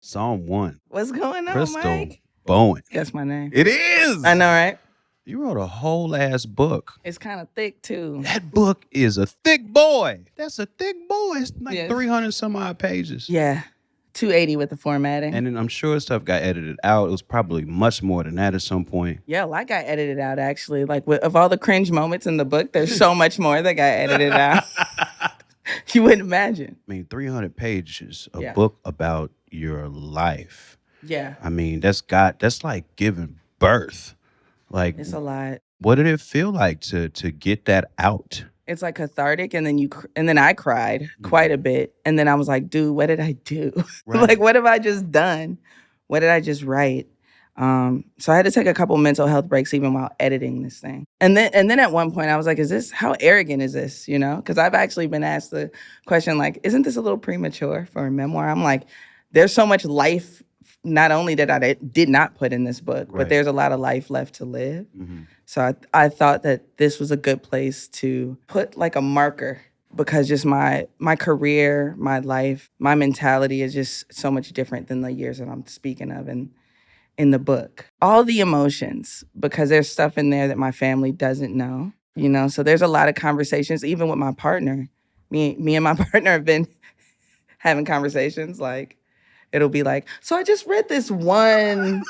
Psalm 1. What's going on, Crystal Mike? Bowen. That's my name. It is. I know, right? You wrote a whole ass book. It's kind of thick too. That book is a thick boy. That's a thick boy. It's like Yes. 300 some odd pages. Yeah, 280 with the formatting. And then I'm sure stuff got edited out. It was probably much more than that at some point. Yeah, a lot got edited out actually. Like of all the cringe moments in the book, there's so much more that got edited out. You wouldn't imagine. I mean, 300 pages, a Yeah. book about your life. Yeah, I mean, that's like giving birth. Like, it's a lot. what did it feel like to get that out? It's like cathartic, and then I cried quite a bit, and then I was like, dude, what did I do? Right. Like, what have I just done? What did I just write? So I had to take a couple mental health breaks even while editing this thing. And then at one point I was like, how arrogant is this? You know? Because I've actually been asked the question, like, isn't this a little premature for a memoir? I'm like, there's so much life, not only that I did not put in this book, Right. but there's a lot of life left to live. Mm-hmm. So I thought that this was a good place to put like a marker, because just my career, my life, my mentality is just so much different than the years that I'm speaking of in the book. All the emotions, because there's stuff in there that my family doesn't know, you know? So there's a lot of conversations, even with my partner. Me and my partner have been having conversations, like, it'll be like, so I just read this one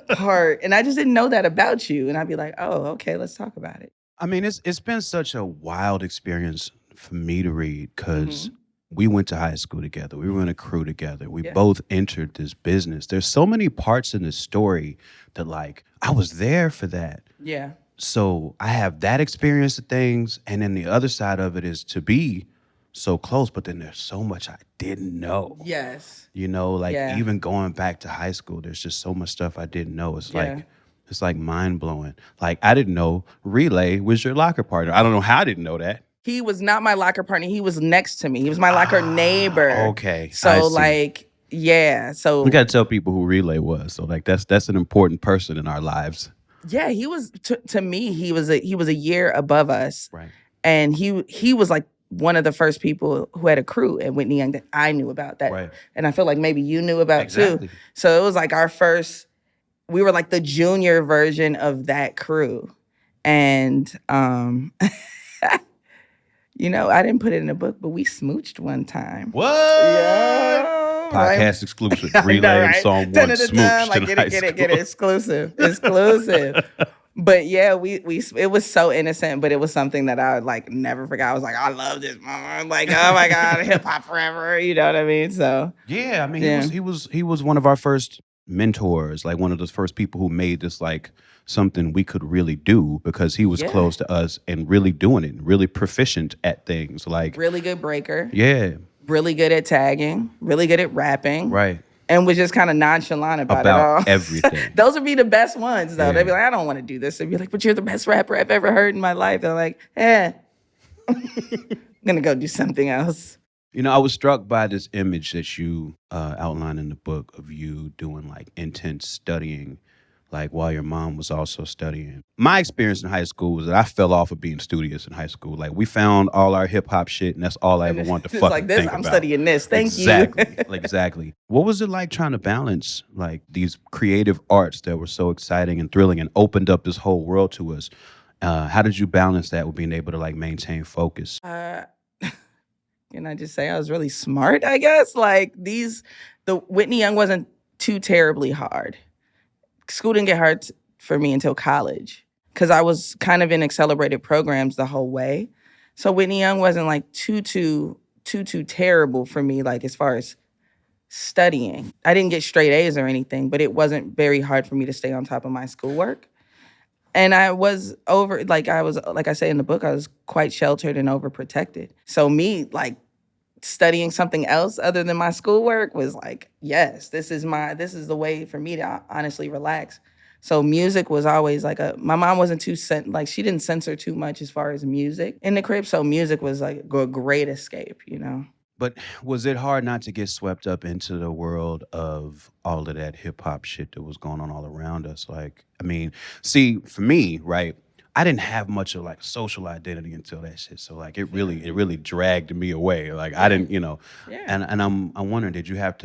part and I just didn't know that about you. And I'd be like, oh, okay, let's talk about it. I mean, it's been such a wild experience for me to read because we went to high school together. We were in a crew together. We both entered this business. There's so many parts in this story that, like, I was there for that. Yeah. So I have that experience of things. And then the other side of it is to be so close, but then there's so much I didn't know. Yes. You know, like even going back to high school, there's just so much stuff I didn't know. It's like mind blowing. Like, I didn't know Relay was your locker partner. I don't know how I didn't know that. He was not my locker partner. He was next to me. He was my locker neighbor. Okay. So like, yeah. So we got to tell people who Relay was. So like, that's an important person in our lives. Yeah, he was to me. He was a year above us. Right. And he was like one of the first people who had a crew at Whitney Young that I knew about that. Right. And I feel like maybe you knew about too. So it was like we were like the junior version of that crew. And you know, I didn't put it in a book, but we smooched one time. What? Yeah. Podcast exclusive. Relay and Song 1 smooched. Like, get it, exclusive. But yeah, it was so innocent, but it was something that I like never forgot. I was like, I love this mama. Like, oh my God, hip hop forever. You know what I mean? So yeah, I mean, he was one of our first mentors, like one of the first people who made this like something we could really do, because he was close to us and really doing it, really proficient at things, like really good breaker. Yeah. Really good at tagging, really good at rapping. Right. And was just kind of nonchalant about it all. Everything. Those would be the best ones, though. Yeah. They'd be like, I don't want to do this. They'd be like, but you're the best rapper I've ever heard in my life. They're like, I'm going to go do something else. You know, I was struck by this image that you outlined in the book of you doing like intense studying, like while your mom was also studying. My experience in high school was that I fell off of being studious in high school. Like, we found all our hip hop shit, and that's all I ever wanted to fucking think about. I'm studying this. Thank you. Exactly. What was it like trying to balance like these creative arts that were so exciting and thrilling and opened up this whole world to us? How did you balance that with being able to like maintain focus? Can I just say I was really smart, I guess? Like, the Whitney Young wasn't too terribly hard. School didn't get hard for me until college, because I was kind of in accelerated programs the whole way. So Whitney Young wasn't like too terrible for me, like as far as studying. I didn't get straight A's or anything, but it wasn't very hard for me to stay on top of my schoolwork. And I like I say in the book, I was quite sheltered and overprotected. So me like studying something else other than my schoolwork was like, yes, this is the way for me to honestly relax. So music was always like my mom wasn't she didn't censor too much as far as music in the crib. So music was like a great escape, you know? But was it hard not to get swept up into the world of all of that hip hop shit that was going on all around us? Like, I mean, see, for me, right, I didn't have much of like social identity until that shit. So like it really dragged me away. Like I didn't, you know. Yeah. And I'm wondering, did you have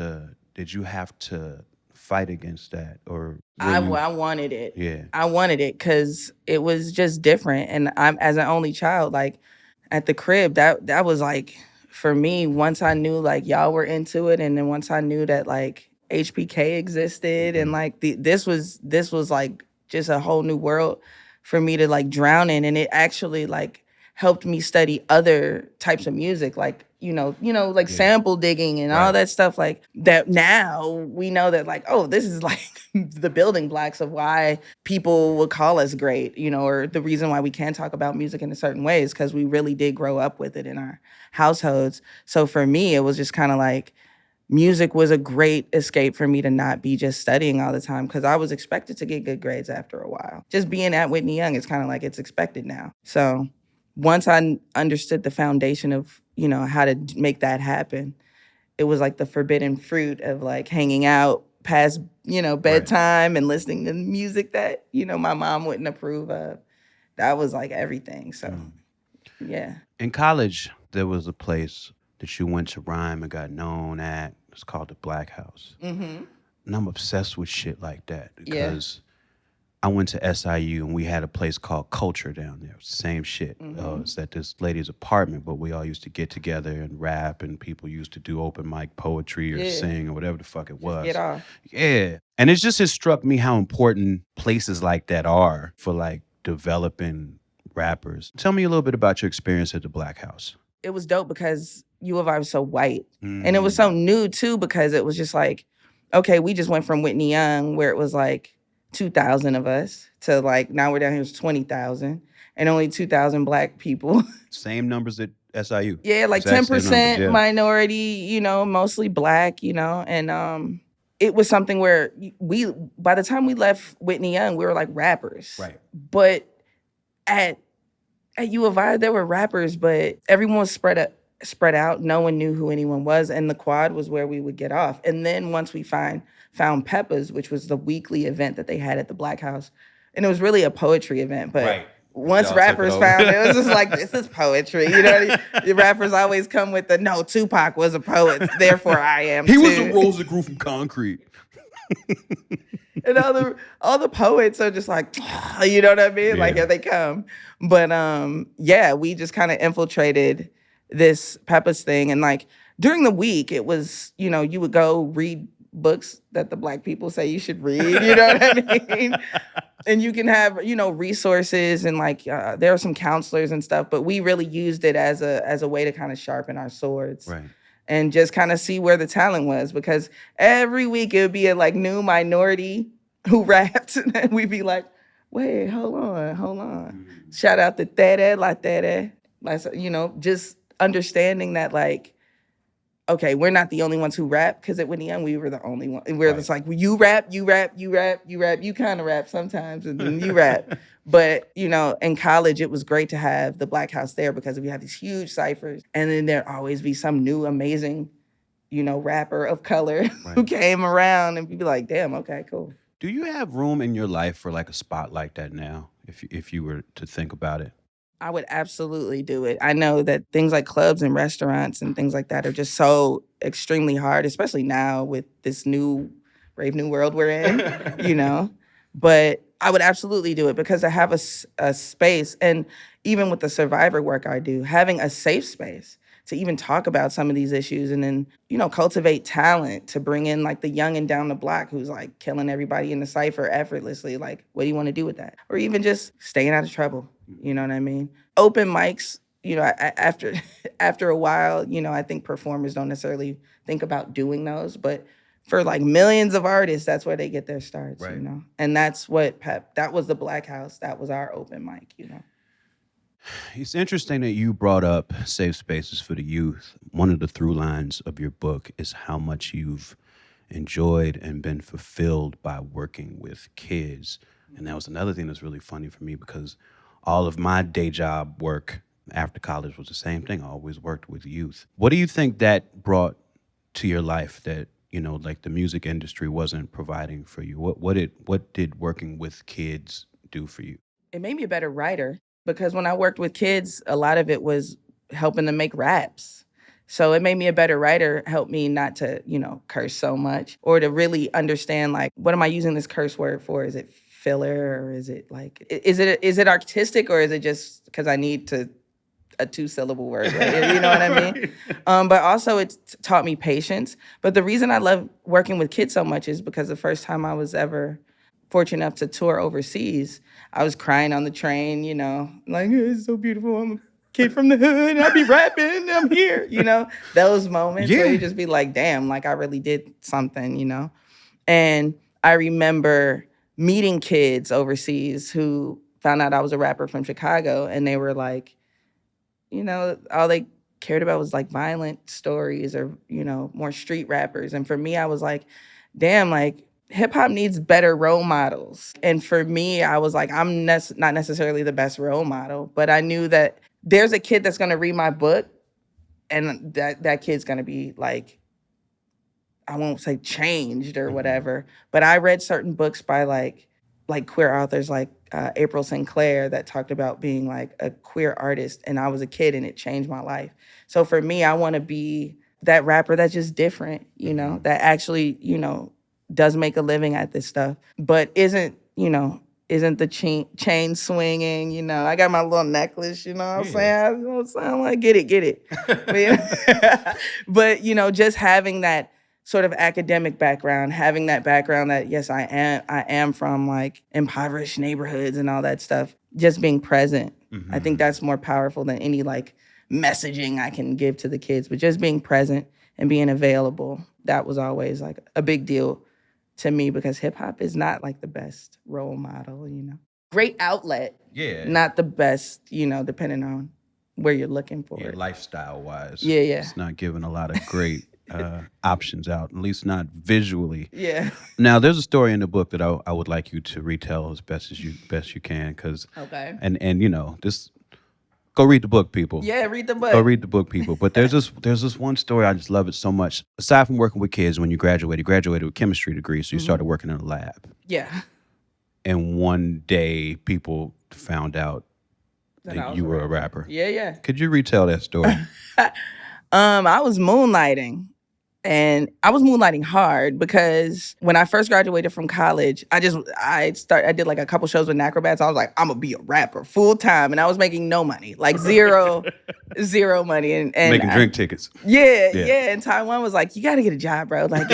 did you have to fight against that, or were I you? wanted it. Yeah. I wanted it because it was just different. And I'm as an only child, like at the crib, that was like for me. Once I knew like y'all were into it, and then once I knew that like HPK existed, and Mhm. like this was like just a whole new world for me to like drown in, and it actually like helped me study other types of music, like like Yeah. sample digging and all Right. that stuff. Like that now we know that like, oh, this is like the building blocks of why people would call us great, or the reason why we can talk about music in a certain way is because we really did grow up with it in our households. So for me, it was just kind of like music was a great escape for me to not be just studying all the time because I was expected to get good grades after a while. Just being at Whitney Young, it's kind of like it's expected now. So once I understood the foundation of, how to make that happen, it was like the forbidden fruit of like hanging out past, Right. bedtime and listening to music that, my mom wouldn't approve of. That was like everything. So, Mm. yeah. In college, there was a place that you went to rhyme and got known at. It's called the Black House. Mm-hmm. And I'm obsessed with shit like that Yeah. because I went to SIU and we had a place called Culture down there. Same shit. Mm-hmm. It's at this lady's apartment, but we all used to get together and rap, and people used to do open mic poetry or Yeah. sing or whatever the fuck it was. Get off. Yeah. And it's just, it struck me how important places like that are for like developing rappers. Tell me a little bit about your experience at the Black House. It was dope because U of I was so white. And it was so new too because it was just like, okay, we just went from Whitney Young where it was like 2,000 of us to like now we're down here, it's 20,000 and only 2,000 Black people. Same numbers at SIU. Yeah, like Exact same 10% numbers, yeah. minority, mostly Black, and it was something where we by the time we left Whitney Young, we were like rappers. Right. But at U of I, there were rappers, but everyone was spread out. No one knew who anyone was, and the quad was where we would get off. And then once we found Peppa's, which was the weekly event that they had at the Black House, and it was really a poetry event, but Right. once Y'all took it rappers over. found it, it was just like, this is poetry. You know what I mean? The rappers always come with the, no, Tupac was a poet, therefore I am He too. was a rose that grew from concrete. And all the poets are just like, you know what I mean? Like Yeah. here they come. But yeah, we just kind of infiltrated this Peppa's thing. And like during the week, it was, you would go read books that the Black people say you should read. You know what I mean? And you can have, resources and like there are some counselors and stuff, but we really used it as a way to kind of sharpen our swords. Right. And just kind of see where the talent was, because every week it would be a like new minority who rapped, and we'd be like, wait, hold on. Shout out to Tere, La Tere. Like, just understanding that like, okay, we're not the only ones who rap, because at Whitney Young, we were the only one. And we're Right. just like, well, you rap, you kind of rap sometimes, and then you rap. But, in college, it was great to have the Black House there because we have these huge ciphers. And then there'd always be some new amazing, rapper of color who Right. came around, and we'd be like, damn, okay, cool. Do you have room in your life for like a spot like that now, if you were to think about it? I would absolutely do it. I know that things like clubs and restaurants and things like that are just so extremely hard, especially now with this brave new world we're in, But I would absolutely do it because I have a space, and even with the survivor work I do, having a safe space to even talk about some of these issues, and then, cultivate talent to bring in like the young and down the block who's like killing everybody in the cypher effortlessly. Like, what do you want to do with that? Or even just staying out of trouble. You know what I mean? Open mics, after a while, I think performers don't necessarily think about doing those, but for like millions of artists, that's where they get their starts, Right. And that's what that was the Black House. That was our open mic, It's interesting that you brought up safe spaces for the youth. One of the through lines of your book is how much you've enjoyed and been fulfilled by working with kids. And that was another thing that's really funny for me because all of my day job work after college was the same thing. I always worked with youth. What do you think that brought to your life that, like the music industry wasn't providing for you? What did working with kids do for you? It made me a better writer because when I worked with kids, a lot of it was helping them make raps. So it made me a better writer, helped me not to, curse so much or to really understand like, what am I using this curse word for? Is it filler or is it like, is it artistic or is it just because I need to a 2-syllable word, right? You know what I mean? But also it's taught me patience. But the reason I love working with kids so much is because the first time I was ever fortunate enough to tour overseas, I was crying on the train, like, it's so beautiful. I'm a kid from the hood and I be rapping, I'm here, those moments where you just be like, damn, like I really did something. And I remember meeting kids overseas who found out I was a rapper from Chicago and they were like, all they cared about was like violent stories or, more street rappers. And for me, I was like, damn, like hip hop needs better role models. And for me, I was like, I'm not necessarily the best role model, but I knew that there's a kid that's going to read my book and that kid's going to be like, I won't say changed or whatever, but I read certain books by like queer authors like April Sinclair that talked about being like a queer artist, and I was a kid and it changed my life. So for me, I want to be that rapper that's just different, that actually, does make a living at this stuff, but isn't the chain swinging, I got my little necklace, what I'm saying? I'm like, get it. But, just having that sort of academic background, having that background that, yes, I am from like impoverished neighborhoods and all that stuff, just being present. Mm-hmm. I think that's more powerful than any like messaging I can give to the kids, but just being present and being available, that was always like a big deal to me because hip hop is not like the best role model, Great outlet. Yeah. Not the best, depending on where you're looking for it. Lifestyle wise. Yeah. It's not giving a lot of great options out, at least not visually. Yeah. Now, there's a story in the book that I would like you to retell as best you can, because okay. And just go read the book, people. Yeah, read the book. Go read the book, people. But there's this one story, I just love it so much. Aside from working with kids, when you graduated with a chemistry degree, so you started working in a lab. Yeah. And one day, people found out that you were a rapper. Yeah. Could you retell that story? I was moonlighting. And I was moonlighting hard because when I first graduated from college, I did like a couple shows with Acrobats. I was like, I'm gonna be a rapper full time, and I was making no money, like zero money, and making drink tickets. Yeah. And Taiwan was like, you got to get a job, bro. Like,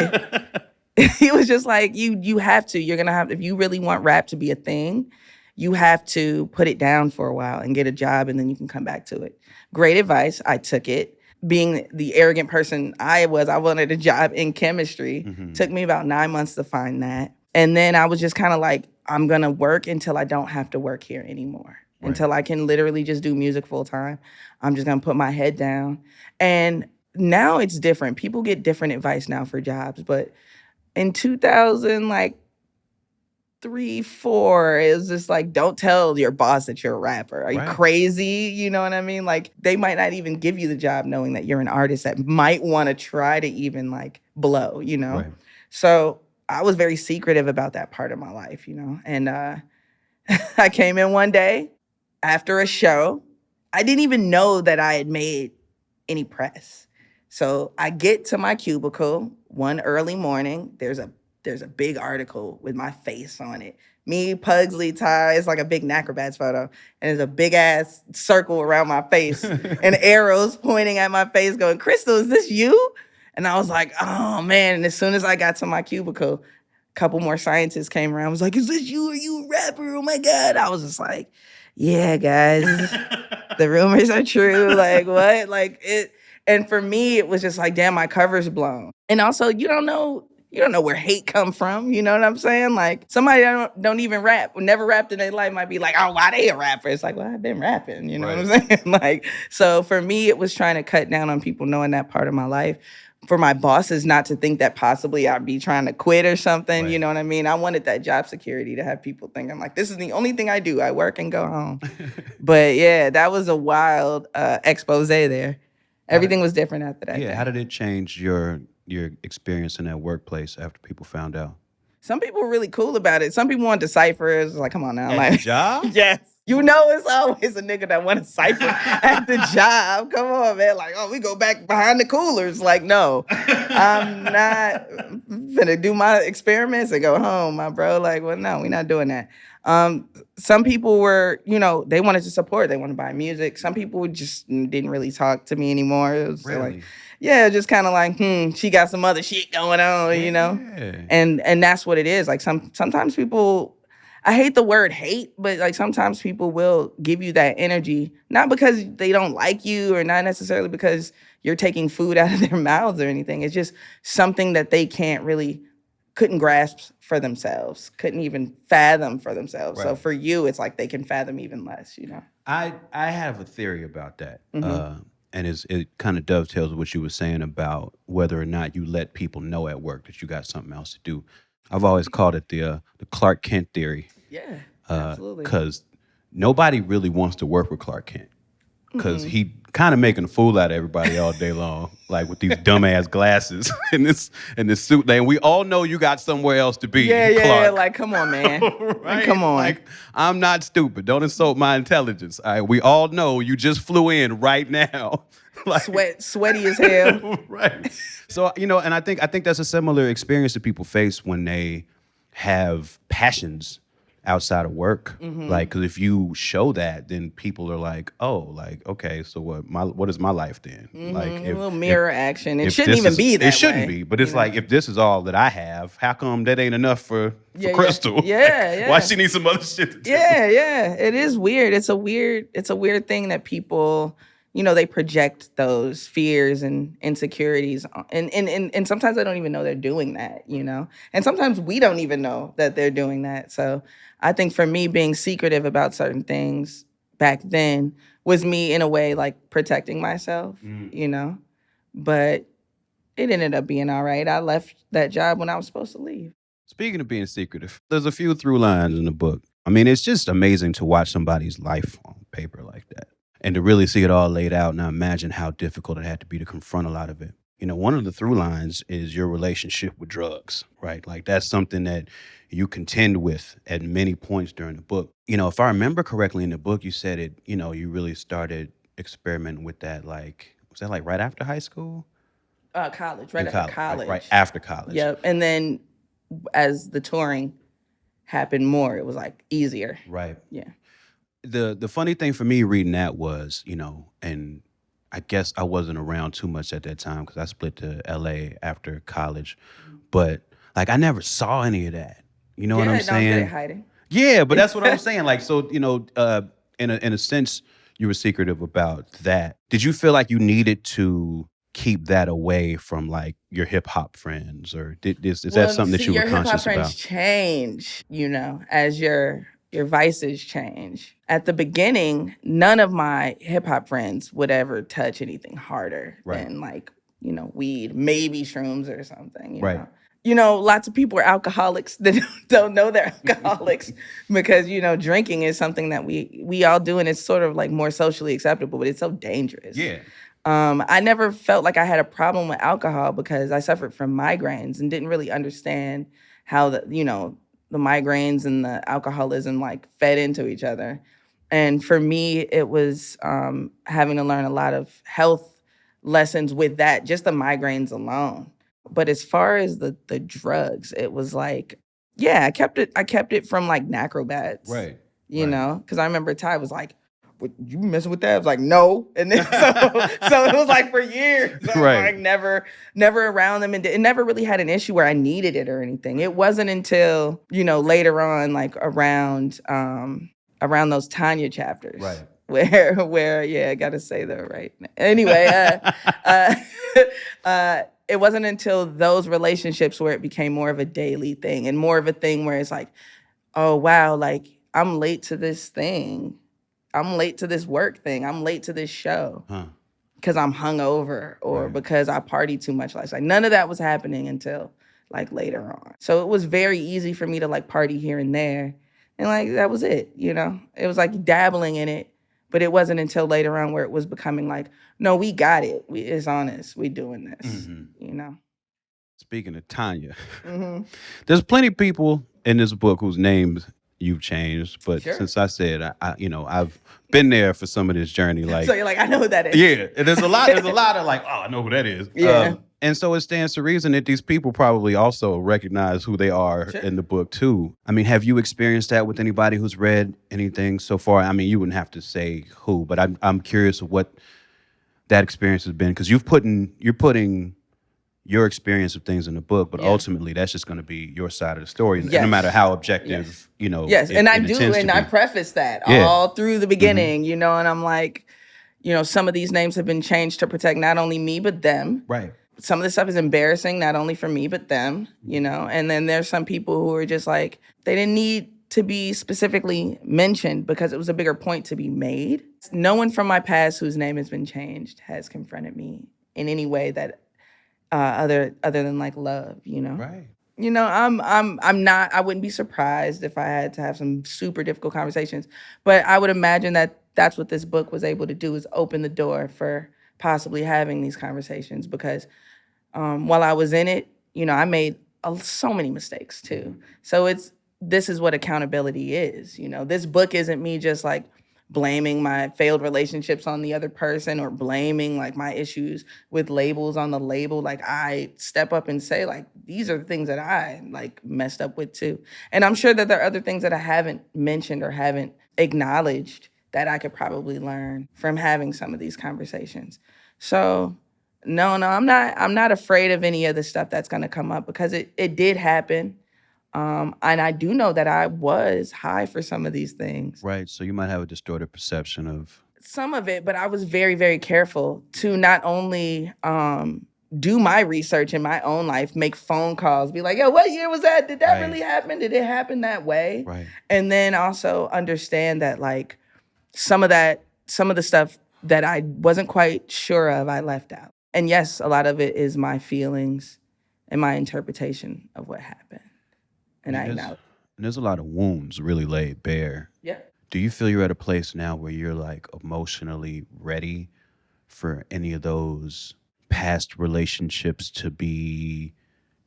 he was just like, you have to. You're gonna have, if you really want rap to be a thing, you have to put it down for a while and get a job, and then you can come back to it. Great advice. I took it. Being the arrogant person I wanted a job in chemistry. Mm-hmm. Took me about 9 months to find that. And then I was just kind of like, I'm going to work until I don't have to work here anymore. Right. Until I can literally just do music full time. I'm just going to put my head down. And now it's different. People get different advice now for jobs. But in 2000, like, 3, 4, it was just like, don't tell your boss that you're a rapper. Are you crazy? You know what I mean? Like, they might not even give you the job knowing that you're an artist that might want to try to even like blow, Right. So I was very secretive about that part of my life, And I came in one day after a show. I didn't even know that I had made any press. So I get to my cubicle one early morning. There's a big article with my face on it. Me, Pugsley, Ty, it's like a big Acrobats photo. And there's a big ass circle around my face and arrows pointing at my face going, Crystal, is this you? And I was like, oh man. And as soon as I got to my cubicle, a couple more scientists came around. I was like, is this you? Are you a rapper? Oh my God. I was just like, yeah, guys, the rumors are true. Like what? Like it. And for me, it was just like, damn, my cover's blown. And also, you don't know where hate come from. You know what I'm saying? Like somebody don't even rap, never rapped in their life might be like, oh, why they a rapper? It's like, well, I've been rapping. You know what I'm saying? Like, so for me, it was trying to cut down on people knowing that part of my life. For my bosses not to think that possibly I'd be trying to quit or something. Right. You know what I mean? I wanted that job security to have people thinking like, this is the only thing I do. I work and go home. But yeah, that was a wild expose there. Everything was different after that. Yeah. How did it change your experience in that workplace after people found out? Some people were really cool about it. Some people wanted to cipher. It was like, come on now. At like, job? Yes. You know, it's always a nigga that want to cipher at the job. Come on, man. Like, oh, we go back behind the coolers. Like, no, I'm not gonna do my experiments and go home, my bro. Like, well, no, we're not doing that. Some people were, they wanted to support. They want to buy music. Some people just didn't really talk to me anymore. It was Really? like, yeah, just kind of like, she got some other shit going on, Yeah. and that's what it is. Like sometimes people. I hate the word hate, but like sometimes people will give you that energy, not because they don't like you or not necessarily because you're taking food out of their mouths or anything. It's just something that they couldn't grasp for themselves, couldn't even fathom for themselves. So Right. for you, it's like they can fathom even less. I have a theory about that. Mm-hmm. And it kind of dovetails with what you were saying about whether or not you let people know at work that you got something else to do. I've always called it the Clark Kent theory, Yeah, absolutely. because nobody really wants to work with Clark Kent because he kind of making a fool out of everybody all day long, like with these dumbass glasses and this suit. And we all know you got somewhere else to be. Yeah. Clark. Like, come on, man. Right? Like, come on. Like, I'm not stupid. Don't insult my intelligence. All right? We all know you just flew in right now. Like, Sweaty as hell. right. So, and I think that's a similar experience that people face when they have passions outside of work. Like, because if you show that, then people are like, oh, like, okay, so what is my life then? Like, A little mirror action. It if shouldn't this even is- be that It shouldn't way, be, but it's like, if this is all that I have, how come that ain't enough for Yeah, Crystal? yeah. Why she need some other shit to do? Yeah. It is weird. It's a weird thing that people, they project those fears and insecurities and sometimes they don't even know they're doing that, And sometimes we don't even know that they're doing that. So I think for me, being secretive about certain things back then was me in a way like protecting myself, But it ended up being all right. I left that job when I was supposed to leave. Speaking of being secretive, there's a few through lines in the book. I mean, it's just amazing to watch somebody's life on paper like that and to really see it all laid out. And I imagine how difficult it had to be to confront a lot of it. One of the through lines is your relationship with drugs, right? Like that's something that you contend with at many points during the book. If I remember correctly in the book, you said it, you really started experimenting with that. Like, was that like right after high school? College, right In after college. Right after college. Yep. And then as the touring happened more, it was like easier. Right. Yeah. The funny thing for me reading that was, and I guess I wasn't around too much at that time because I split to LA after college. But like I never saw any of that. You know what I'm I was good saying? at hiding. Yeah, but that's what I'm saying. Like, so, in a sense, you were secretive about that. Did you feel like you needed to keep that away from like your hip hop friends, or is that something that you were your hip hop conscious friends about? change, as your vices change. At the beginning, none of my hip hop friends would ever touch anything harder Right. than like, weed, maybe shrooms or something, Right. Lots of people are alcoholics that don't know they're alcoholics because, drinking is something that we all do and it's sort of like more socially acceptable, but it's so dangerous. Yeah. I never felt like I had a problem with alcohol because I suffered from migraines and didn't really understand how the migraines and the alcoholism like fed into each other. And for me, it was having to learn a lot of health lessons with that, just the migraines alone. But as far as the drugs, it was like, yeah, I kept it from like Nacrobats. Right. Because I remember Ty was like, "What, you messing with that?" I was like, "No." And then so it was like for years, I was Right. like never around them, and it never really had an issue where I needed it or anything. It wasn't until later on, like around those Tanya chapters, Right. where yeah, I gotta say that right. Anyway, it wasn't until those relationships where it became more of a daily thing and more of a thing where it's like, oh wow, like I'm late to this thing. I'm late to this work thing. I'm late to this show because I'm hungover or Right. because I party too much last night. None of that was happening until like later on. So it was very easy for me to like party here and there. And like, that was it, It was like dabbling in it, but it wasn't until later on where it was becoming like, no, we got it. It's honest. We doing this, Speaking of Tanya, Mm-hmm. there's plenty of people in this book whose names you've changed. But Sure. since I said, I've been there for some of this journey. Like, So you're like, I know who that is. yeah, there's a lot. There's a lot of like, oh, I know who that is. Yeah. And so it stands to reason that these people probably also recognize who they are Sure. in the book too. I mean, have you experienced that with anybody who's read anything so far? I mean, you wouldn't have to say who, but I'm curious of what that experience has been, because you're putting your experience of things in the book, but Yeah. ultimately that's just going to be your side of the story, and Yes. no matter how objective, Yes. Yes, and I do, and I preface that all through the beginning, and I'm like, some of these names have been changed to protect not only me but them. Right. Some of this stuff is embarrassing, not only for me but them, and then there's some people who are just like, they didn't need to be specifically mentioned because it was a bigger point to be made. No one from my past whose name has been changed has confronted me in any way that other than like love, Right. I'm not, I wouldn't be surprised if I had to have some super difficult conversations, but I would imagine that that's what this book was able to do, is open the door for possibly having these conversations, because while I was in it, I made so many mistakes too. So this is what accountability is. This book isn't me just like blaming my failed relationships on the other person, or blaming like my issues with labels on the label. Like, I step up and say, like, these are the things that I like messed up with too. And I'm sure that there are other things that I haven't mentioned or haven't acknowledged that I could probably learn from having some of these conversations. So no, I'm not afraid of any of the stuff that's gonna come up, because it did happen. And I do know that I was high for some of these things. Right. So you might have a distorted perception of Some of it, but I was very, very careful to not only do my research in my own life, make phone calls, be like, yo, what year was that? Did that really happen? Did it happen that way? Right. And then also understand that like some of the stuff that I wasn't quite sure of, I left out. And yes, a lot of it is my feelings and my interpretation of what happened. And I acknowledge. And there's a lot of wounds really laid bare. Yeah. Do you feel you're at a place now where you're like emotionally ready for any of those past relationships to be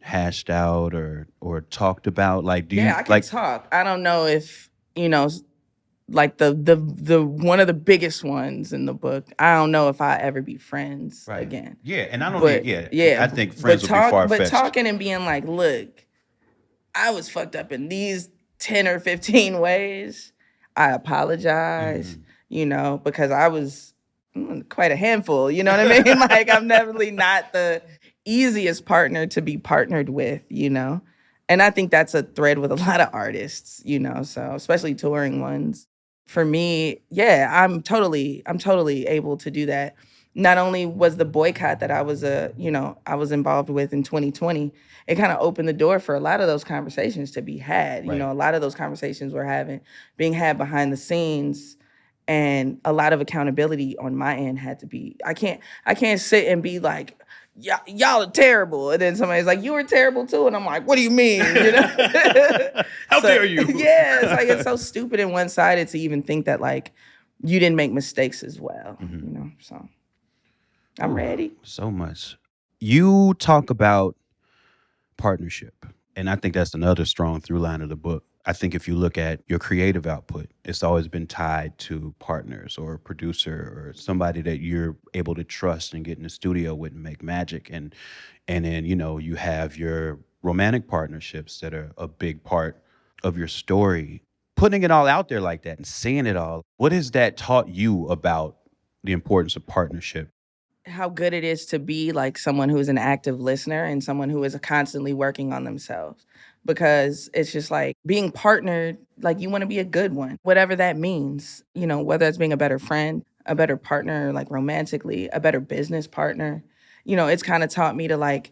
hashed out or talked about? Like, do you I can like talk. I don't know if, like the one of the biggest ones in the book, I don't know if I ever be friends again. Yeah, and I don't But, I think friends would be far-fetched. But talking and being like, look, I was fucked up in these 10 or 15 ways. I apologize, because I was quite a handful, you know what I mean? Like, I'm definitely not the easiest partner to be partnered with, And I think that's a thread with a lot of artists, so especially touring ones. For me, yeah, I'm totally able to do that. Not only was the boycott that I was involved with in 2020, it kind of opened the door for a lot of those conversations to be had. Right. A lot of those conversations were being had behind the scenes, and a lot of accountability on my end had to be. I can't sit and be like, y'all are terrible, and then somebody's like, you were terrible too, and I'm like, what do you mean? How dare you? Yeah, it's like, it's so stupid and one-sided to even think that like you didn't make mistakes as well. So I'm ready. So much. You talk about partnership, and I think that's another strong through line of the book. I think if you look at your creative output, it's always been tied to partners or a producer or somebody that you're able to trust and get in the studio with and make magic. And then, you have your romantic partnerships that are a big part of your story. Putting it all out there like that and seeing it all, what has that taught you about the importance of partnership? How good it is to be like someone who is an active listener and someone who is constantly working on themselves. Because it's just like being partnered, like you want to be a good one, whatever that means, whether it's being a better friend, a better partner, like romantically, a better business partner. It's kind of taught me to like,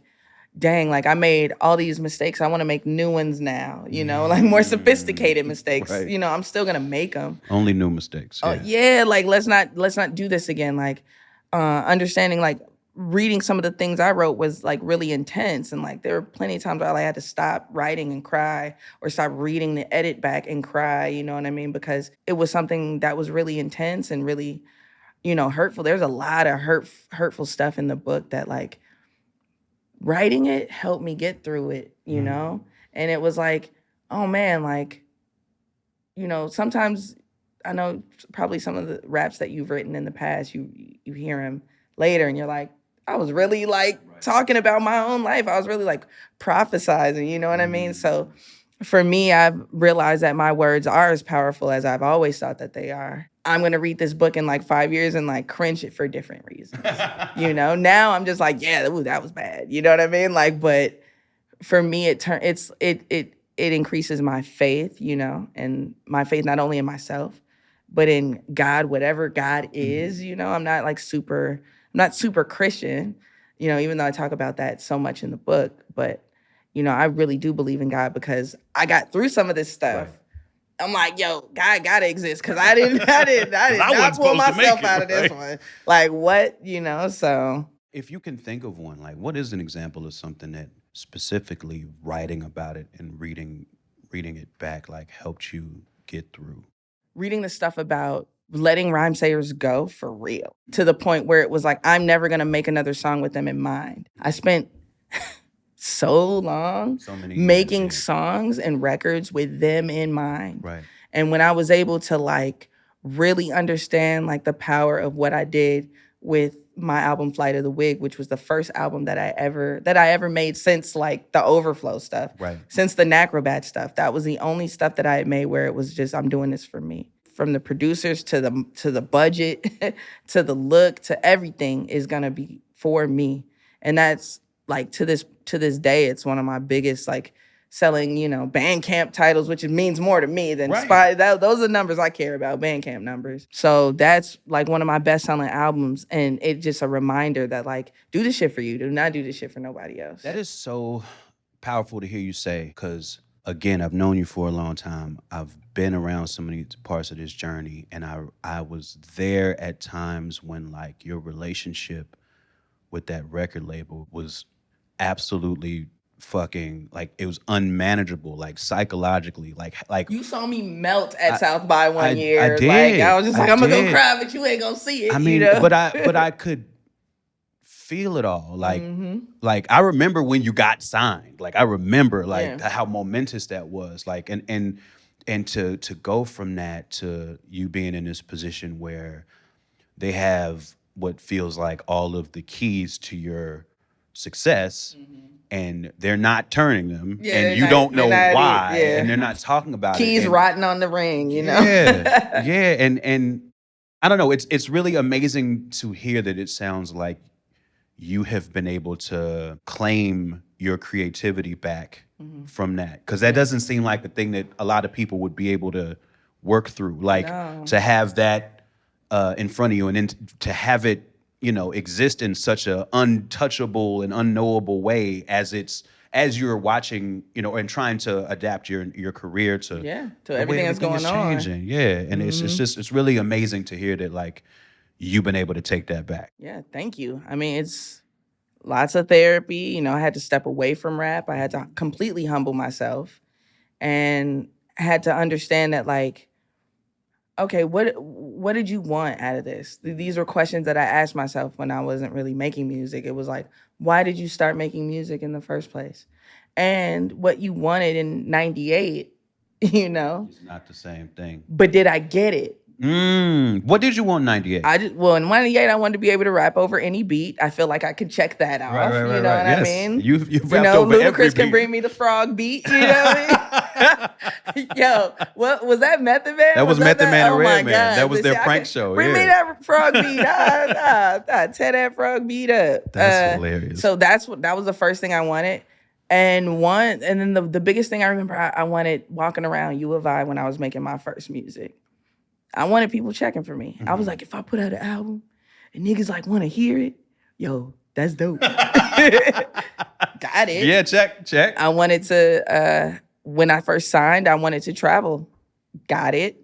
dang, like I made all these mistakes. I want to make new ones now, like more sophisticated mistakes. Right. I'm still going to make them. Only new mistakes. Like let's not do this again. Like understanding, like reading some of the things I wrote was like really intense. And like there were plenty of times where I had to stop writing and cry, or stop reading the edit back and cry, you know what I mean? Because it was something that was really intense and really, hurtful. There's a lot of hurtful stuff in the book that like writing it helped me get through it, And it was like, oh man, like sometimes I know probably some of the raps that you've written in the past, you hear them later and you're like, I was really like talking about my own life. I was really like prophesizing, you know what I mean? So for me, I've realized that my words are as powerful as I've always thought that they are. I'm going to read this book in like 5 years and like cringe it for different reasons. Now I'm just like, yeah, ooh, that was bad. You know what I mean? Like, but for me, it increases my faith, and my faith not only in myself, but in God, whatever God is. I'm not super Christian, even though I talk about that so much in the book. But I really do believe in God because I got through some of this stuff. Right. I'm like, yo, God gotta exist because I did not pull myself out of this one. Like what, so. If you can think of one, like what is an example of something that specifically writing about it and reading it back like helped you get through? Reading the stuff about letting rhymesayers go for real to the point where it was like, I'm never gonna make another song with them in mind. I spent so long making songs and records with them in mind. Right. And when I was able to like really understand like the power of what I did with my album Flight of the Wig, which was the first album that I ever made since like the Overflow stuff, right, since the Nacrobat stuff. That was the only stuff that I had made where it was just, I'm doing this for me. From the producers to the budget, to the look, to everything is gonna be for me. And that's like to this day, it's one of my biggest like selling, Bandcamp titles, which means more to me than Spotify. Those are numbers I care about, Bandcamp numbers. So that's like one of my best selling albums. And it's just a reminder that like, do this shit for you. Do not do this shit for nobody else. That is so powerful to hear you say, because again, I've known you for a long time. I've been around so many parts of this journey, and I was there at times when like your relationship with that record label was absolutely fucking like it was unmanageable, like psychologically, like you saw me melt at South by one year. I did. Like I was just like, I'm gonna go cry, but you ain't gonna see it. I mean, but I could feel it all. Like like I remember when you got signed. Like I remember like how momentous that was. Like and to go from that to you being in this position where they have what feels like all of the keys to your success, and they're not turning them, and you don't know why, and they're not talking about keys rotting on the ring, Yeah, and I don't know. It's really amazing to hear that it sounds like you have been able to claim your creativity back from that, because that doesn't seem like a thing that a lot of people would be able to work through. Like to have that in front of you, and then to have it, exist in such a untouchable and unknowable way as you're watching, and trying to adapt your career to everything that's going on. Yeah, and it's really amazing to hear that like you've been able to take that back. Yeah, thank you. I mean, it's lots of therapy. I had to step away from rap. I had to completely humble myself, and had to understand that like, okay, what did you want out of this? These were questions that I asked myself when I wasn't really making music. It was like, why did you start making music in the first place? And what you wanted in 98, It's not the same thing. But did I get it? What did you want in 98? In 98, I wanted to be able to rap over any beat. I feel like I could check that off. Right, you know what I mean? You've rapped over every Ludacris can bring me the frog beat. You know what I mean? Yo, what was that, Method Man? That was Method Man and Redman. That was their prank show. Bring me that frog beat. Tear that frog beat up. That's hilarious. So that was the first thing I wanted. And then the biggest thing I remember, I wanted walking around U of I when I was making my first music. I wanted people checking for me. I was like, if I put out an album and niggas like want to hear it, yo, that's dope. Got it. Yeah, check. I wanted to, when I first signed, I wanted to travel. Got it.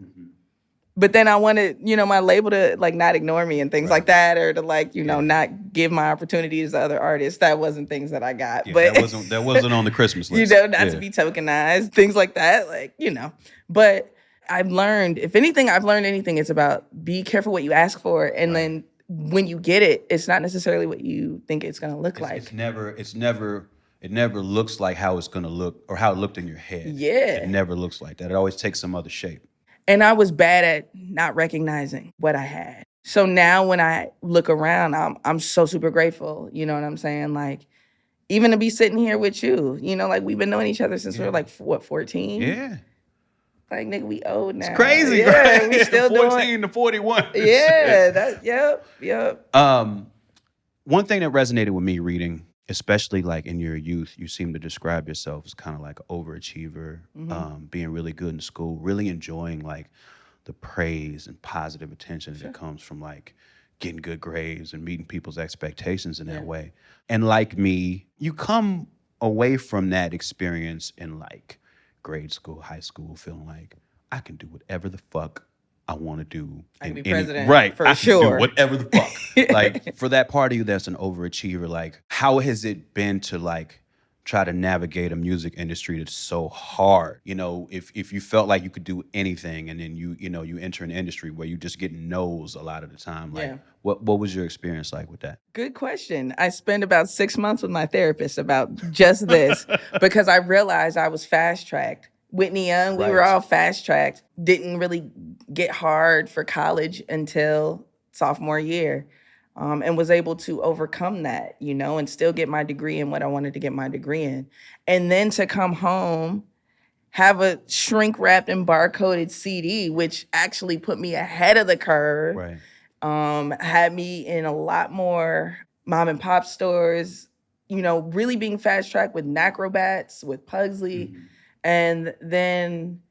But then I wanted, my label to like not ignore me and things like that, or to like, not give my opportunities to other artists. That wasn't things that I got. Yeah, but that wasn't on the Christmas list. Not to be tokenized, things like that, like, But I've learned, if anything, it's about be careful what you ask for, and then when you get it, it's not necessarily what you think it's gonna look like. It never looks like how it's gonna look or how it looked in your head. Yeah. It never looks like that. It always takes some other shape. And I was bad at not recognizing what I had. So now when I look around, I'm so super grateful. You know what I'm saying? Like, even to be sitting here with you, you know, like we've been knowing each other since we were like, what, 14? Yeah. Like, nigga, we old now. It's crazy, yeah, right? We still 14 to 41. Yeah, yep. One thing that resonated with me reading, especially like in your youth, you seem to describe yourself as kind of like an overachiever, being really good in school, really enjoying like the praise and positive attention that comes from like getting good grades and meeting people's expectations in that way. And like me, you come away from that experience in like grade school, high school, feeling like I can do whatever the fuck I want to do. I can be president, right? for I sure. can do whatever the fuck. Like for that part of you that's an overachiever, like how has it been to like try to navigate a music industry that's so hard? You know, if you felt like you could do anything and then you enter an industry where you just get no's a lot of the time, like what was your experience like with that? Good question. I spent about 6 months with my therapist about just this because I realized I was fast-tracked. Whitney Young, we were all fast-tracked. Didn't really get hard for college until sophomore year. And was able to overcome that, you know, and still get my degree in what I wanted to get my degree in. And then to come home, have a shrink-wrapped and barcoded CD, which actually put me ahead of the curve. Right. Had me in a lot more mom and pop stores, you know, really being fast-tracked with Nacrobats, with Pugsley. And then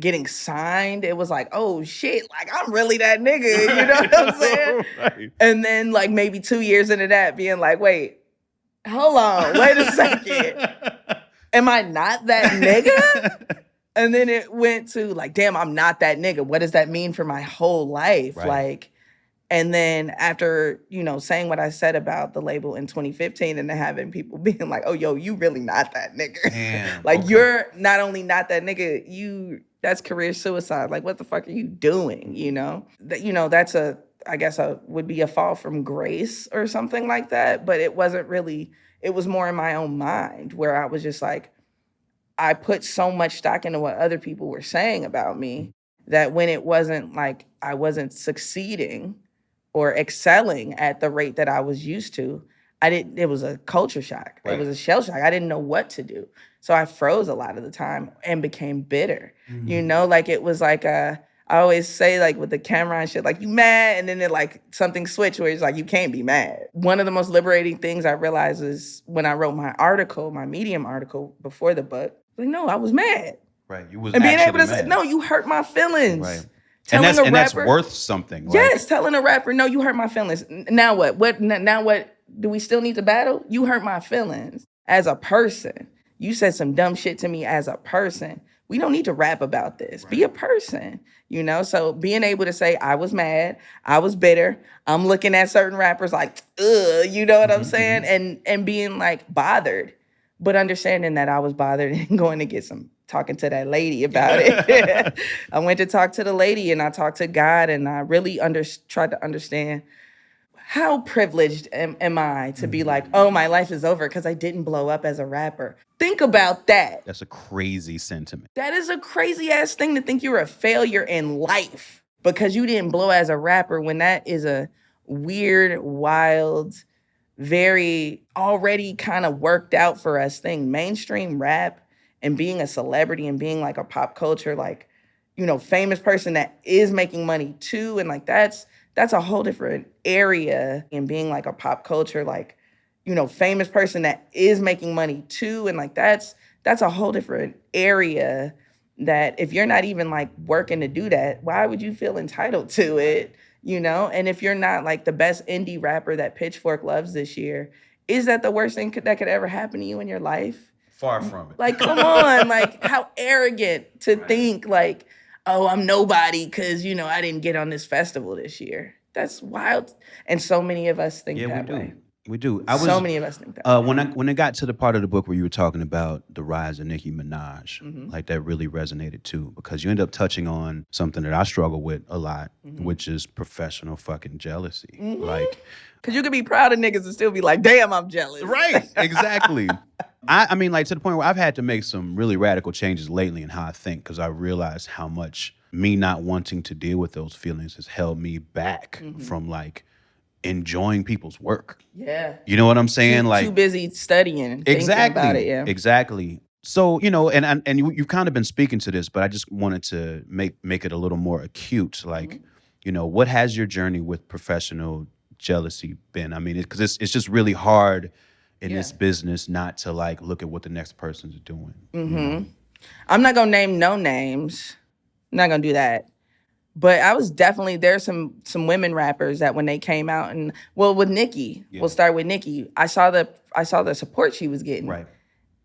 getting signed, it was like, oh shit, like I'm really that nigga, you know what I'm saying? Right. And then like maybe 2 years into that being like, wait, hold on, wait a second. Am I not that nigga? And then it went to like, damn, I'm not that nigga. What does that mean for my whole life? Right. Like, and then after, you know, saying what I said about the label in 2015 and then having people being like, oh, yo, you really not that nigga. Damn, like, you're not only not that nigga, that's career suicide. Like, what the fuck are you doing, you know? That's would be a fall from grace or something like that. But it wasn't really, it was more in my own mind where I was just like, I put so much stock into what other people were saying about me that when it wasn't like I wasn't succeeding or excelling at the rate that I was used to, it was a culture shock. Right. It was a shell shock. I didn't know what to do. So I froze a lot of the time and became bitter. Mm-hmm. You know, like it was like I always say like with the camera and shit, like you mad, and then it like something switched where it's like you can't be mad. One of the most liberating things I realized is when I wrote my article, my Medium article before the book, like no, I was mad. Right. You was and being able to mad. Say, no, you hurt my feelings. Right. And that's worth something. Right? Yes, telling a rapper, no, you hurt my feelings. Now what? Now what? Do we still need to battle? You hurt my feelings as a person. You said some dumb shit to me as a person. We don't need to rap about this. Right. Be a person, you know? So being able to say, I was mad, I was bitter, I'm looking at certain rappers like, ugh, you know what I'm saying? And being like bothered, but understanding that I was bothered and going to get some talking to that lady about it. I went to talk to the lady and I talked to God and I really tried to understand how privileged am I to be like, oh, my life is over because I didn't blow up as a rapper. Think about that. That's a crazy sentiment. That is a crazy ass thing to think you're a failure in life because you didn't blow as a rapper when that is a weird, wild, very already kind of worked out for us thing. Mainstream rap and being a celebrity and being like a pop culture, like, you know, famous person that is making money too. And like, that's a whole different area. And being like a pop culture, like, you know, famous person that is making money too. And like, that's a whole different area that if you're not even like working to do that, why would you feel entitled to it? You know? And if you're not like the best indie rapper that Pitchfork loves this year, is that the worst thing that could ever happen to you in your life? Far from it. Like, come on, like how arrogant to think like, oh, I'm nobody because, you know, I didn't get on this festival this year. That's wild. And so many of us think that way. We do. So many of us think that way. When it got to the part of the book where you were talking about the rise of Nicki Minaj, like that really resonated too, because you end up touching on something that I struggle with a lot, which is professional fucking jealousy. Like, because you could be proud of niggas and still be like, damn, I'm jealous. Right, exactly. I mean, like to the point where I've had to make some really radical changes lately in how I think because I realized how much me not wanting to deal with those feelings has held me back from like enjoying people's work. Yeah. You know what I'm saying? Too busy studying and thinking about it. Yeah. Exactly. So, you know, and you've kind of been speaking to this, but I just wanted to make it a little more acute. Like, you know, what has your journey with professional jealousy been? I mean, because it's just really hard in this business not to like look at what the next person's doing. You know? I'm not gonna name no names. I'm not gonna do that. But I was definitely, there's some women rappers that when they came out, and well, with Nicki, we'll start with Nicki. I saw the support she was getting. Right.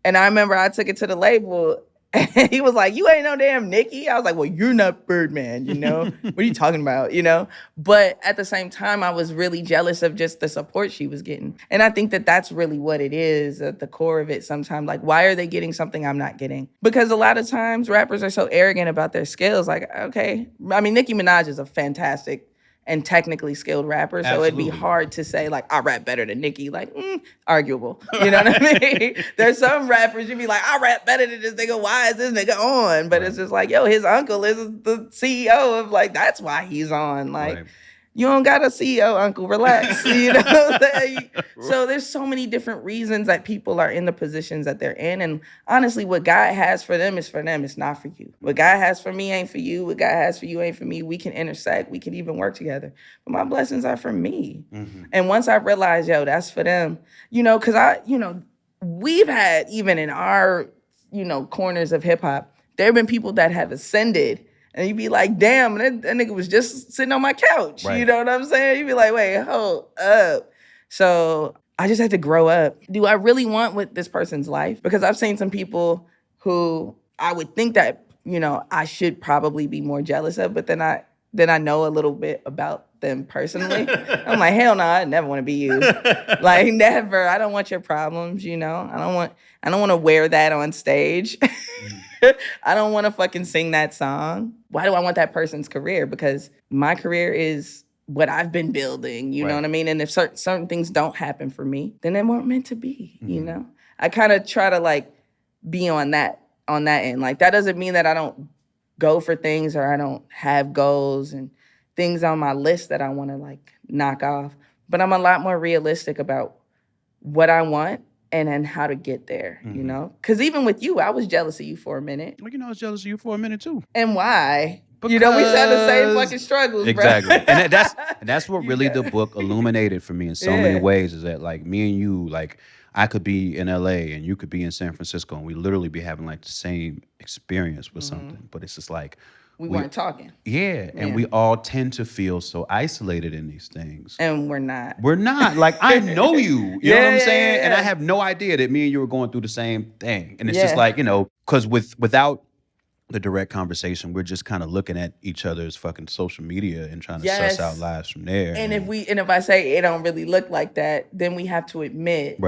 And I remember I took it to the label, and he was like, "You ain't no damn Nicki." I was like, "Well, you're not Birdman, you know? What are you talking about, you know?" But at the same time, I was really jealous of just the support she was getting. And I think that that's really what it is at the core of it sometimes. Like, why are they getting something I'm not getting? Because a lot of times rappers are so arrogant about their skills. Like, okay. I mean, Nicki Minaj is a fantastic and technically skilled rapper. So it'd be hard to say, like, I rap better than Nicki. Like, arguable. You know what I mean? There's some rappers you'd be like, I rap better than this nigga. Why is this nigga on? But it's just like, yo, his uncle is the CEO of, like, that's why he's on. Like, you don't got a CEO, uncle. Relax. You know what I'm saying? So there's so many different reasons that people are in the positions that they're in. And honestly, what God has for them is for them. It's not for you. What God has for me ain't for you. What God has for you ain't for me. We can intersect. We can even work together. But my blessings are for me. And once I realized, yo, that's for them, you know, because we've had, even in our, corners of hip hop, there have been people that have ascended. And you'd be like, damn, that nigga was just sitting on my couch. Right. You know what I'm saying? You'd be like, wait, hold up. So I just had to grow up. Do I really want with this person's life? Because I've seen some people who I would think that, I should probably be more jealous of, but then I know a little bit about them personally. I'm like, hell no, I never want to be you. Like, never. I don't want your problems, I don't want to wear that on stage. I don't want to fucking sing that song. Why do I want that person's career? Because my career is what I've been building, you know what I mean? And if certain things don't happen for me, then they weren't meant to be, you know? I kind of try to like be on that end. Like, that doesn't mean that I don't go for things or I don't have goals and things on my list that I want to like knock off. But I'm a lot more realistic about what I want and then how to get there, you know? Because even with you, I was jealous of you for a minute. Well, I was jealous of you for a minute too. And why? Because... we had the same fucking struggles, exactly. Bro. And that's what really the book illuminated for me in so many ways, is that like me and you, like I could be in LA and you could be in San Francisco and we literally be having like the same experience with something. But it's just like, we weren't talking. Yeah, and we all tend to feel so isolated in these things. And we're not. We're not. Like, I know you. You know what I'm saying? Yeah. And I have no idea that me and you were going through the same thing. And it's just like, because without the direct conversation, we're just kind of looking at each other's fucking social media and trying to suss out lives from there. And if I say it don't really look like that, then we have to admit,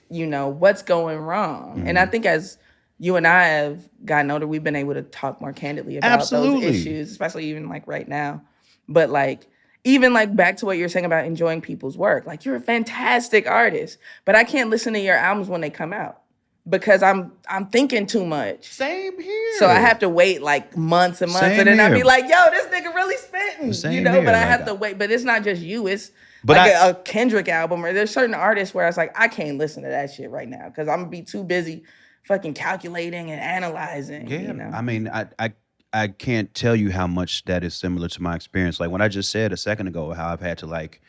what's going wrong. And I think as you and I have gotten older, we've been able to talk more candidly about those issues, especially even like right now. But like, even like back to what you're saying about enjoying people's work. Like, you're a fantastic artist, but I can't listen to your albums when they come out because I'm thinking too much. Same here. So I have to wait like months and months, and then I'll be like, yo, this nigga really spitting. Same here. But I have to wait. But it's not just you. It's a Kendrick album, or there's certain artists where I was like, I can't listen to that shit right now because I'm gonna be too busy fucking calculating and analyzing. Yeah, I mean, I can't tell you how much that is similar to my experience. Like, when I just said a second ago how I've had to like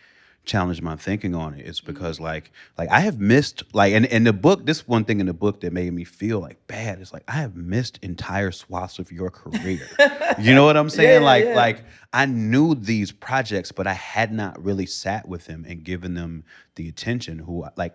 challenge my thinking on it, it's because like I have missed like, and in the book, this one thing in the book that made me feel like bad is like I have missed entire swaths of your career. You know what I'm saying? Like I knew these projects, but I had not really sat with them and given them the attention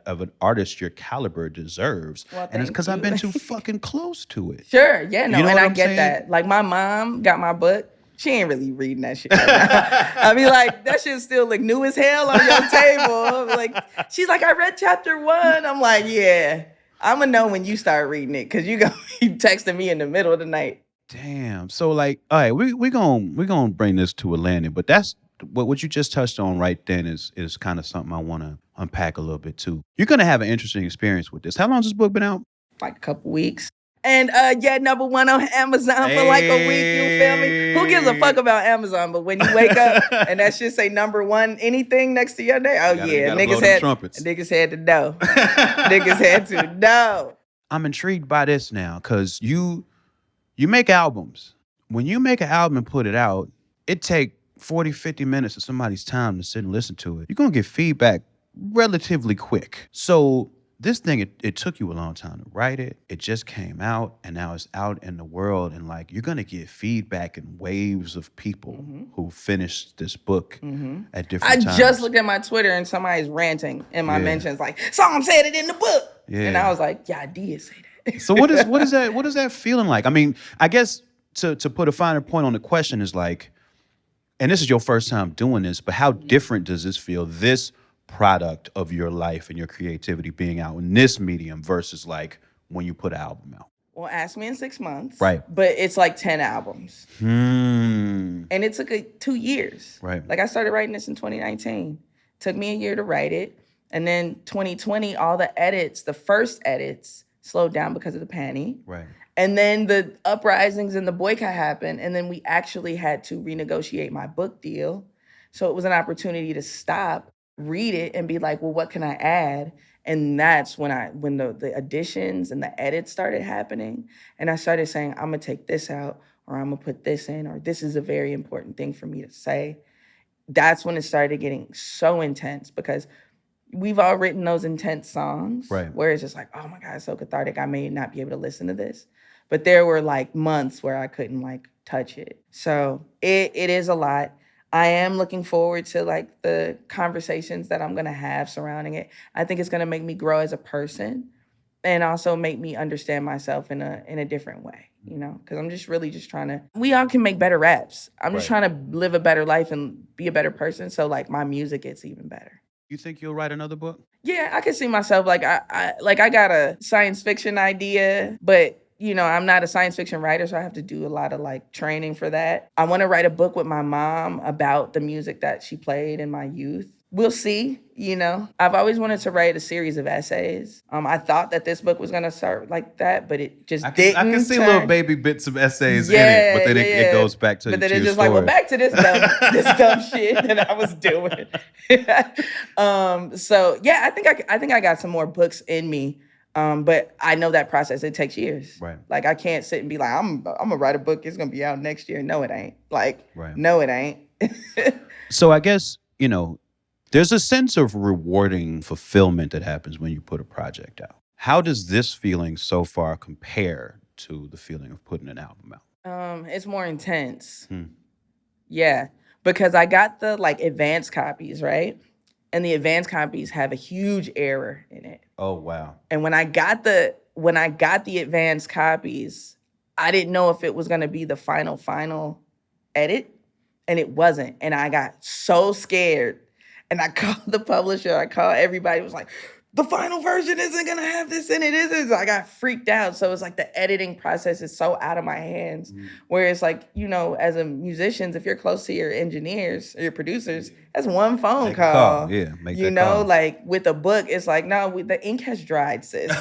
of an artist your caliber deserves. Well, and it's because I've been too fucking close to it. Sure, yeah, no, and I get that. Like, my mom got my book. She ain't really reading that shit right now. I mean, like, that shit's still like new as hell on your table. Like, she's like, I read chapter 1. I'm like, yeah, I'm gonna know when you start reading it because you texting me in the middle of the night. Damn. So like, all right, we're gonna bring this to a landing, but that's what you just touched on right then is kind of something I want to unpack a little bit too. You're gonna have an interesting experience with this. How long has this book been out? Like a couple weeks. And number one on Amazon for like a week. You feel me? Who gives a fuck about Amazon? But when you wake up and that shit say number one anything next to your name, niggas had to know. Niggas had to know. I'm intrigued by this now because you make albums. When you make an album and put it out, it take 40, 50 minutes of somebody's time to sit and listen to it. You're going to get feedback relatively quick. So this thing, it took you a long time to write it. It just came out, and now it's out in the world. And like, you're going to get feedback in waves of people who finished this book at different times. I just looked at my Twitter and somebody's ranting in my mentions like, Psalm said it in the book. Yeah. And I was like, yeah, I did say that. So what is that feeling like? I mean, I guess to put a finer point on the question is like, and this is your first time doing this, but how different does this feel, this product of your life and your creativity being out in this medium versus like when you put an album out? Well, ask me in 6 months. Right. But it's like 10 albums. And it took 2 years. Right. Like I started writing this in 2019. Took me a year to write it. And then 2020, all the first edits slowed down because of the panic. Right. And then the uprisings and the boycott happened. And then we actually had to renegotiate my book deal. So it was an opportunity to stop, read it, and be like, well, what can I add? And that's when the additions and the edits started happening. And I started saying, I'm going to take this out, or I'm going to put this in, or this is a very important thing for me to say. That's when it started getting so intense because we've all written those intense songs where it's just like, oh my God, it's so cathartic. I may not be able to listen to this. But there were like months where I couldn't like touch it. So it is a lot. I am looking forward to like the conversations that I'm gonna have surrounding it. I think it's gonna make me grow as a person and also make me understand myself in a different way, you know? Because I'm just really trying to, we all can make better raps. I'm just trying to live a better life and be a better person. So like my music gets even better. You think you'll write another book? Yeah, I can see myself like I got a science fiction idea, but you know, I'm not a science fiction writer, so I have to do a lot of like training for that. I want to write a book with my mom about the music that she played in my youth. We'll see, you know. I've always wanted to write a series of essays. I thought that this book was going to start like that, but it just didn't. I can see little baby bits of essays in it, but then it goes back to. But then it's just like, well, back to this dumb shit that I was doing. So yeah, I think I got some more books in me. But I know that process, it takes years. Right. Like I can't sit and be like, I'm gonna write a book, it's gonna be out next year. No, it ain't. No, it ain't. So I guess, you know, there's a sense of rewarding fulfillment that happens when you put a project out. How does this feeling so far compare to the feeling of putting an album out? It's more intense. Yeah. Because I got the like advanced copies, right? And the advanced copies have a huge error in it. Oh, wow. And when I got the advanced copies, I didn't know if it was going to be the final edit, and it wasn't. And I got so scared. And I called the publisher, I called everybody, it was like, the final version isn't gonna have this in it. I got freaked out. So it's like the editing process is so out of my hands. Where it's like, you know, as a musician, if you're close to your engineers or your producers, that's one phone call. Yeah, make you that know, call. Like with a book, it's like, no, the ink has dried, sis.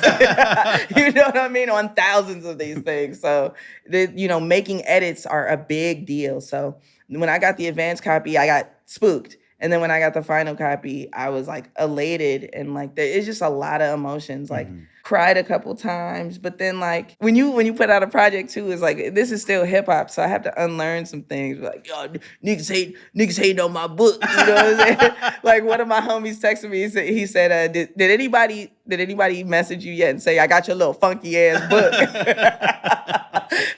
You know what I mean? On thousands of these things. So, making edits are a big deal. So when I got the advanced copy, I got spooked. And then when I got the final copy, I was like elated and like it's just a lot of emotions. Like cried a couple times, but then like when you put out a project too, it's like this is still hip hop, so I have to unlearn some things. Like yo, niggas hate on my book. You know what I'm saying? Like one of my homies texted me. He said, did anybody message you yet and say I got your little funky ass book?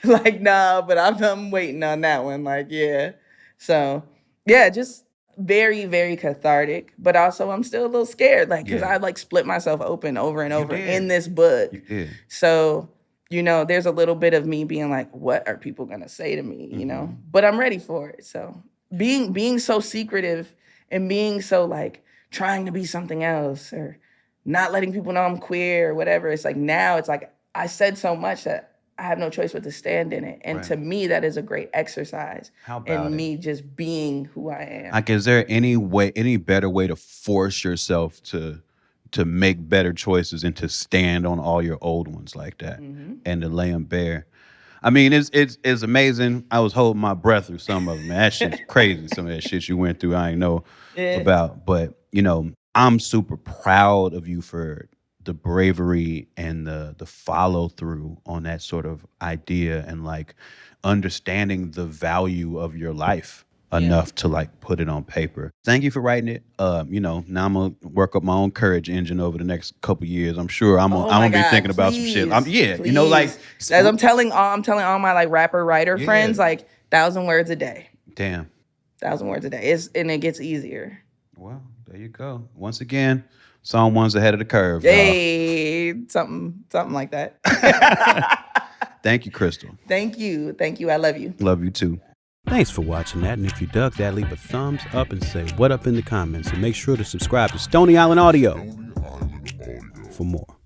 Like nah, but I'm waiting on that one. Like yeah, so yeah, just. Very, very cathartic, but also I'm still a little scared, like, because I like split myself open over and over in this book. You did. So, there's a little bit of me being like, what are people gonna say to me, you know? But I'm ready for it. So being so secretive and being so like trying to be something else or not letting people know I'm queer or whatever, it's like now it's like I said so much that I have no choice but to stand in it. And to me, that is a great exercise in me just being who I am. Like, is there any better way to force yourself to to make better choices and to stand on all your old ones like that and to lay them bare. I mean, it's amazing. I was holding my breath through some of them. Man, that shit's crazy. Some of that shit you went through, I ain't know about. But I'm super proud of you for the bravery and the follow through on that sort of idea and like understanding the value of your life enough to like put it on paper. Thank you for writing it. Now I'm gonna work up my own courage engine over the next couple years. I'm sure I'm gonna be thinking about some shit. Please. As I'm telling all my like rapper writer friends, like 1,000 words a day. Damn. 1,000 words a day. And it gets easier. Well, there you go. Once again, song one's ahead of the curve. Hey, something like that. Thank you, Crystal. Thank you. I love you. Love you too. Thanks for watching that, and if you dug that, leave a thumbs up and say what up in the comments, and make sure to subscribe to Stony Island Audio for more.